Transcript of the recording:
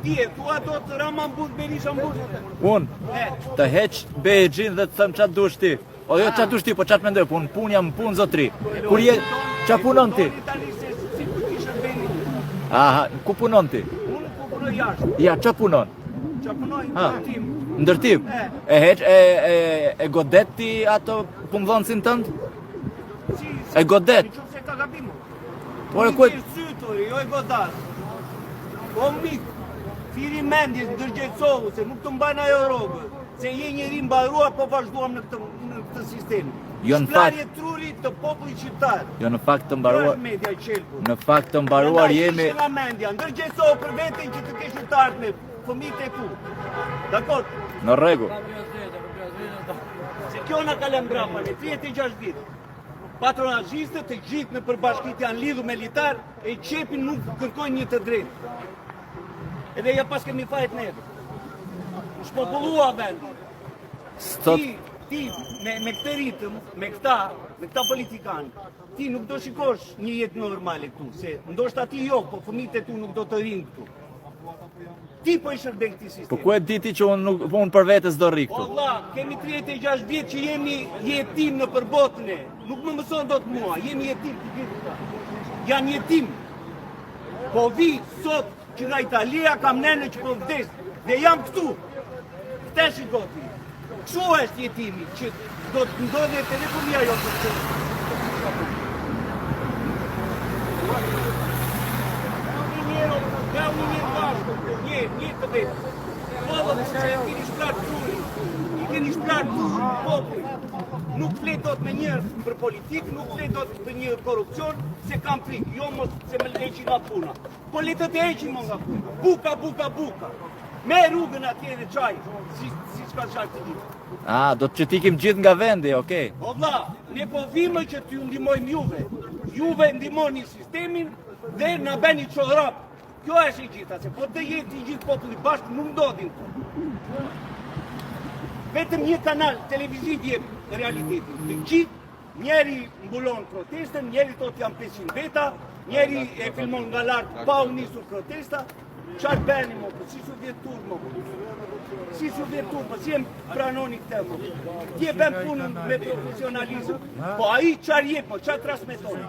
Ti e thua do të Rama mbut, Berisha mbut. Unë, të heq Behexhin dhe të thëm qatë dush ti. O jo qatë dush ti, po qatë mendoj, po unë pun jam pun zotri. Kur je, qa punon ti? Aha, ku punon ti? Unë ku punoj jashtë. Ja, qa punon? Qa punoj ndërtim. Ndërtim? E heq, e godet ti ato punëdhënësin tëndë? E godet? Në qëfë se ka gabimu. Por e ku e... Sytori, jo e godat. O mik, firi mendjes, ndërgjecohu, se nuk të mbajnë ajo rogë. Se je njeri mbarua, po vazhduam në këtë sistem. Jo në fakt... Shplarje truri të popullit qytetar. Jo në fakt të mbaruar... Media i qelku. Në fakt të mbaruar jemi... Nga mendja, ndërgjecohu për vetën që të kesh utartë me fëmijët e tu. Dakor? Në regu. Se kjo nga kalem brapa, në 36 vite. Patronazhistët e gjithë në përbashkit janë lidhur me litar e qepin nuk kërkojnë një të drejtë. Edhe ja pas kemi fajt neve. Shpopullua vendi. Ti me këtë ritëm, me këta politikanë, ti nuk do shikosh një jetë normale këtu, se ndoshta ti jo, po fëmijët e tu nuk do të rinë këtu. Ti po i shërbej këtij sistemi. Po ku e diti që unë për vetës do rri këtu? O Allah, kemi 36 vjetë që jemi jetim në përbotën e. Nuk më mëson do të mua, jemi jetim të gjithë këta. Janë jetim. Po vi sot që nga Italia kam nene që po vdes, dhe jam këtu. Këte shikoti. Kështu është jetimi, që do të ndodhe e telefonia jo të të. Nga unë një bashkë, një të vetë. Vëllë, se i keni shplarë truri, i keni shplarë populli. Nuk fletot me njërë për politikë, nuk fletot për një korupcion, se kam frikë, jo mos se me leqi nga puna. Po letët e eqi më nga puna. Buka. Me rrugën atje dhe qaj, si shka shakë të gjithë. Do të që tikim gjithë nga vendi, okej. O vla, ne po vime që t'ju ndimojmë juve. Juve ndimoni sistemin dhe në beni qorap. Kjo është i gjitha, se po të jetë i gjithë populli bashkë nuk ndodhin. Vetëm një kanal televiziv jetë realitetin. Të gjithë, njeri mbulon protestën, njeri tot jam 500 veta, njeri e filmon nga lartë pa u nisur protesta. Qarë beni më, si su vjetur më, si jem pranoni këtë më. Ti e ben punën me profesionalizëm, po a i qarë je, po qarë transmetoni.